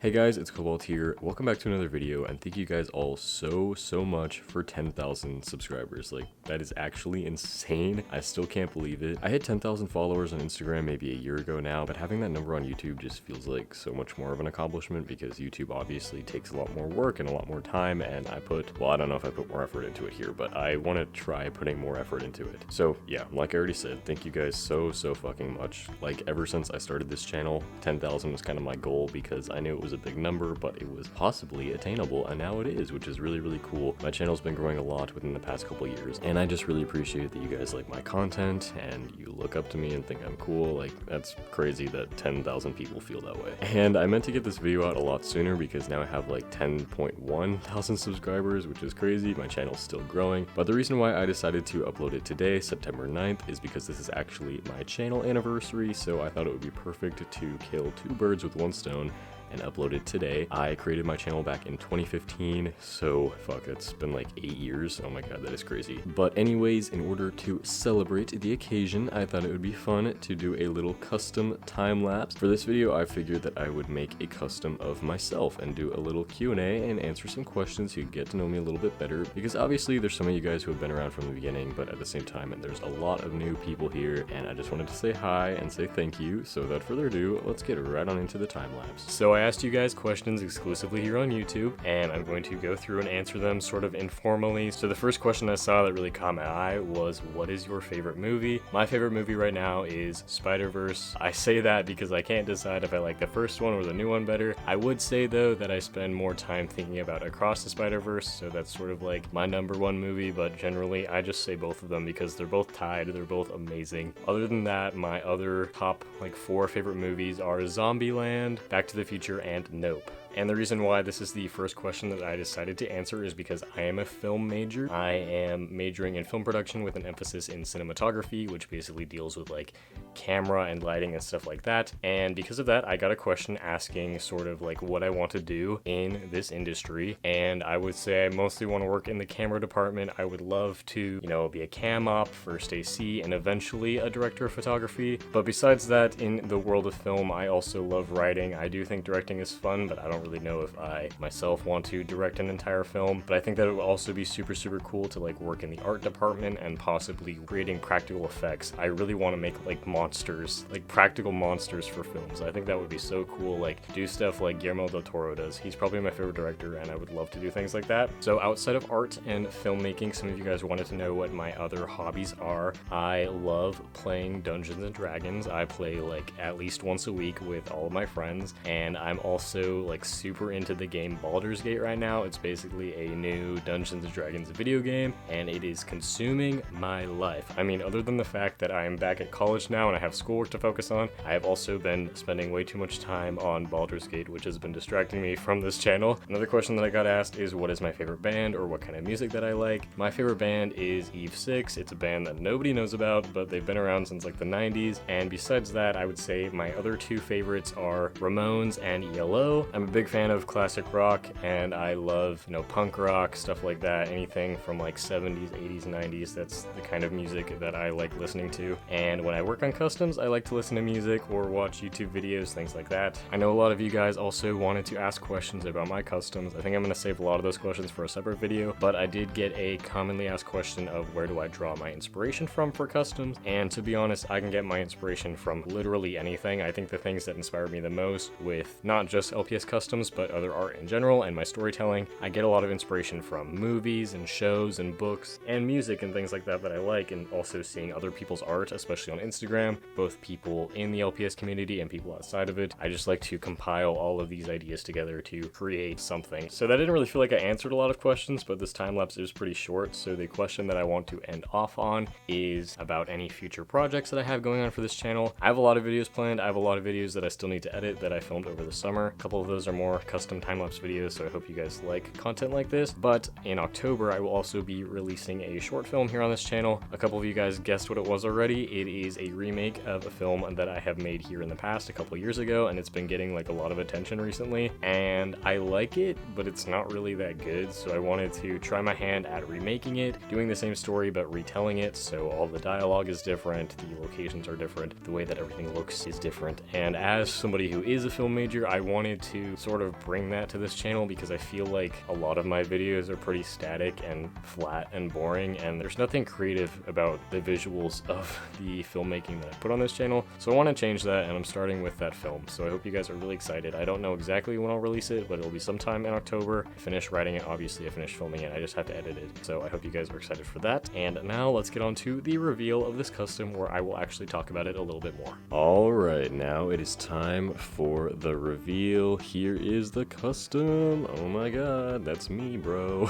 Hey guys, it's Cobalt here. Welcome back to another video, and thank you guys all so much for 10,000 subscribers. Like, that is actually insane. I still can't believe it. I hit 10,000 followers on Instagram maybe a year ago now, but having that number on YouTube just feels like so much more of an accomplishment because YouTube obviously takes a lot more work and a lot more time, and I don't know if I put more effort into it here, but I want to try putting more effort into it. So yeah, like I already said, thank you guys so fucking much. Like, ever since I started this channel, 10,000 was kind of my goal because I knew it was a big number, but it was possibly attainable, and now it is, which is really cool. My channel's been growing a lot within the past couple years, and I just really appreciate that you guys like my content and you look up to me and think I'm cool. Like, that's crazy that 10,000 people feel that way. And I meant to get this video out a lot sooner because now I have like 10.1 thousand subscribers, which is crazy. My channel's still growing, but the reason why I decided to upload it today, September 9th, is because this is actually my channel anniversary, so I thought it would be perfect to kill two birds with one stone and upload it today. I created my channel back in 2015, so fuck, it's been like 8 years. Oh my god, that is crazy. But anyways, in order to celebrate the occasion, I thought it would be fun to do a little custom time lapse. For this video, I figured that I would make a custom of myself and do a little Q&A and answer some questions so you get to know me a little bit better, because obviously there's some of you guys who have been around from the beginning, but at the same time there's a lot of new people here, and I just wanted to say hi and say thank you. So without further ado, let's get right on into the time lapse. So I asked you guys questions exclusively here on YouTube, and I'm going to go through and answer them sort of informally. So the first question I saw that really caught my eye was, what is your favorite movie? My favorite movie right now is Spider-Verse. I say that because I can't decide if I like the first one or the new one better. I would say though that I spend more time thinking about Across the Spider-Verse, so that's sort of like my #1 movie, but generally I just say both of them because they're both tied, they're both amazing. Other than that, my other top like 4 favorite movies are Zombieland, Back to the Future, and Nope. And the reason why this is the first question that I decided to answer is because I am a film major. I am majoring in film production with an emphasis in cinematography, which basically deals with like camera and lighting and stuff like that. And because of that, I got a question asking sort of like what I want to do in this industry. And I would say I mostly want to work in the camera department. I would love to, be a cam op, first AC, and eventually a director of photography. But besides that, in the world of film, I also love writing. I do think directing is fun, but I don't really know if I myself want to direct an entire film. But I think that it would also be super cool to like work in the art department and possibly creating practical effects. I really want to make like monsters, like practical monsters for films. I think that would be so cool, like do stuff like Guillermo del Toro does. He's probably my favorite director, and I would love to do things like that. So outside of art and filmmaking, some of you guys wanted to know what my other hobbies are. I love playing Dungeons and Dragons. I play like at least once a week with all of my friends, and I'm also like super into the game Baldur's Gate right now. It's basically a new Dungeons and Dragons video game, and it is consuming my life. I mean, other than the fact that I am back at college now and I have schoolwork to focus on, I have also been spending way too much time on Baldur's Gate, which has been distracting me from this channel. Another question that I got asked is, what is my favorite band or what kind of music that I like? My favorite band is Eve 6. It's a band that nobody knows about, but they've been around since like the 90s. And besides that, I would say my other 2 favorites are Ramones and ELO. I'm a big fan of classic rock, and I love, punk rock, stuff like that. Anything from like 70s, 80s, 90s. That's the kind of music that I like listening to. And when I work on customs, I like to listen to music or watch YouTube videos, things like that. I know a lot of you guys also wanted to ask questions about my customs. I think I'm going to save a lot of those questions for a separate video, but I did get a commonly asked question of where do I draw my inspiration from for customs, and to be honest, I can get my inspiration from literally anything. I think the things that inspire me the most with not just LPS customs, but other art in general and my storytelling, I get a lot of inspiration from movies and shows and books and music and things like that I like, and also seeing other people's art, especially on Instagram, both people in the LPS community and people outside of it. I just like to compile all of these ideas together to create something. So that didn't really feel like I answered a lot of questions, but this time lapse is pretty short. So the question that I want to end off on is about any future projects that I have going on for this channel. I have a lot of videos planned. I have a lot of videos that I still need to edit that I filmed over the summer. A couple of those are more custom time-lapse videos, so I hope you guys like content like this. But in October, I will also be releasing a short film here on this channel. A couple of you guys guessed what it was already. It is a remake of a film that I have made here in the past a couple years ago, and it's been getting like a lot of attention recently, and I like it, but it's not really that good. So I wanted to try my hand at remaking it, doing the same story but retelling it, so all the dialogue is different, the locations are different, the way that everything looks is different. And as somebody who is a film major, I wanted to sort sort of bring that to this channel because I feel like a lot of my videos are pretty static and flat and boring, and there's nothing creative about the visuals of the filmmaking that I put on this channel. So I want to change that, and I'm starting with that film. So I hope you guys are really excited. I don't know exactly when I'll release it, but it'll be sometime in October. I finished writing it, obviously I finished filming it, I just have to edit it. So I hope you guys are excited for that. And now let's get on to the reveal of this custom, where I will actually talk about it a little bit more. Alright, now it is time for the reveal. Here is the custom. Oh my god, that's me, bro.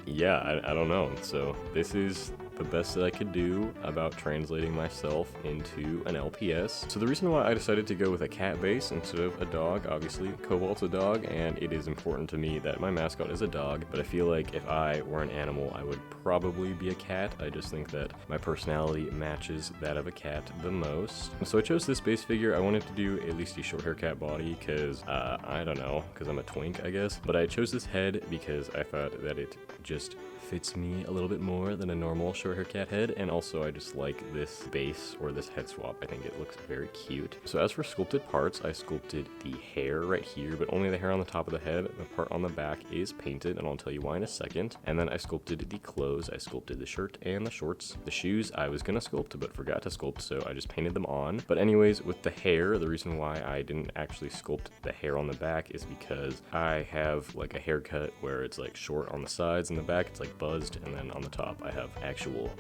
Yeah, I don't know. So this is the best that I could do about translating myself into an LPS. So the reason why I decided to go with a cat base instead of a dog, obviously Cobalt's a dog, and it is important to me that my mascot is a dog, but I feel like if I were an animal, I would probably be a cat. I just think that my personality matches that of a cat the most. So I chose this base figure. I wanted to do at least a short hair cat body because, I don't know, because I'm a twink, I guess. But I chose this head because I thought that it just fits me a little bit more than a normal short hair cat head, and also I just like this base or this head swap. I think it looks very cute. So as for sculpted parts, I sculpted the hair right here, but only the hair on the top of the head. The part on the back is painted, and I'll tell you why in a second. And then I sculpted the clothes. I sculpted the shirt and the shorts. The shoes I was gonna sculpt but forgot to sculpt, so I just painted them on. But anyways, with the hair, the reason why I didn't actually sculpt the hair on the back is because I have like a haircut where it's like short on the sides, and the back it's like buzzed, and then on the top I have actual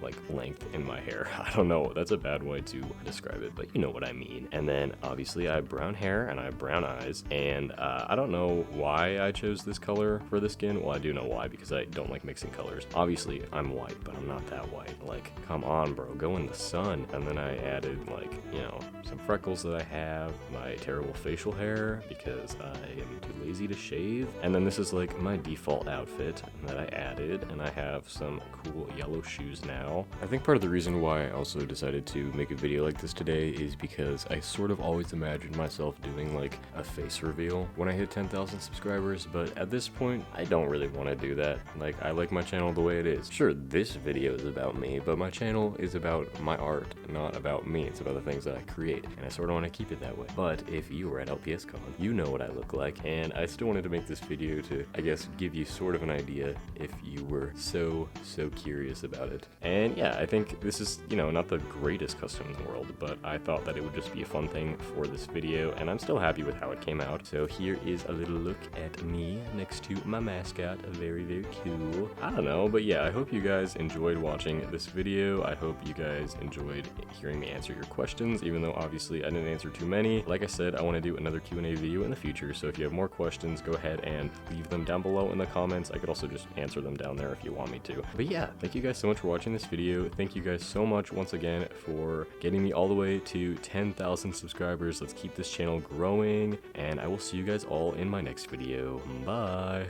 like length in my hair. I don't know, that's a bad way to describe it, but you know what I mean. And then obviously I have brown hair and I have brown eyes, and I don't know why I chose this color for the skin. Well, I do know why, because I don't like mixing colors. Obviously I'm white, but I'm not that white. Like, come on, bro, go in the sun. And then I added, like, you know, some freckles that I have, my terrible facial hair because I am too lazy to shave. And then this is like my default outfit that I added, and I have some cool yellow shoes now. I think part of the reason why I also decided to make a video like this today is because I sort of always imagined myself doing like a face reveal when I hit 10,000 subscribers, but at this point I don't really want to do that. Like, I like my channel the way it is. Sure, this video is about me, but my channel is about my art, not about me. It's about the things that I create, and I sort of want to keep it that way. But if you were at LPS Con, you know what I look like, and I still wanted to make this video to, I guess, give you sort of an idea if you were so curious about it. And yeah, I think this is, you know, not the greatest custom in the world, but I thought that it would just be a fun thing for this video, and I'm still happy with how it came out. So here is a little look at me next to my mascot. Very cool. I don't know, but yeah, I hope you guys enjoyed watching this video. I hope you guys enjoyed hearing me answer your questions, even though obviously I didn't answer too many. Like I said, I want to do another Q&A video in the future, so if you have more questions, go ahead and leave them down below in the comments. I could also just answer them down there if you want me to. But yeah, thank you guys so much for watching this video. Thank you guys so much once again for getting me all the way to 10,000 subscribers. Let's keep this channel growing, and I will see you guys all in my next video. Bye!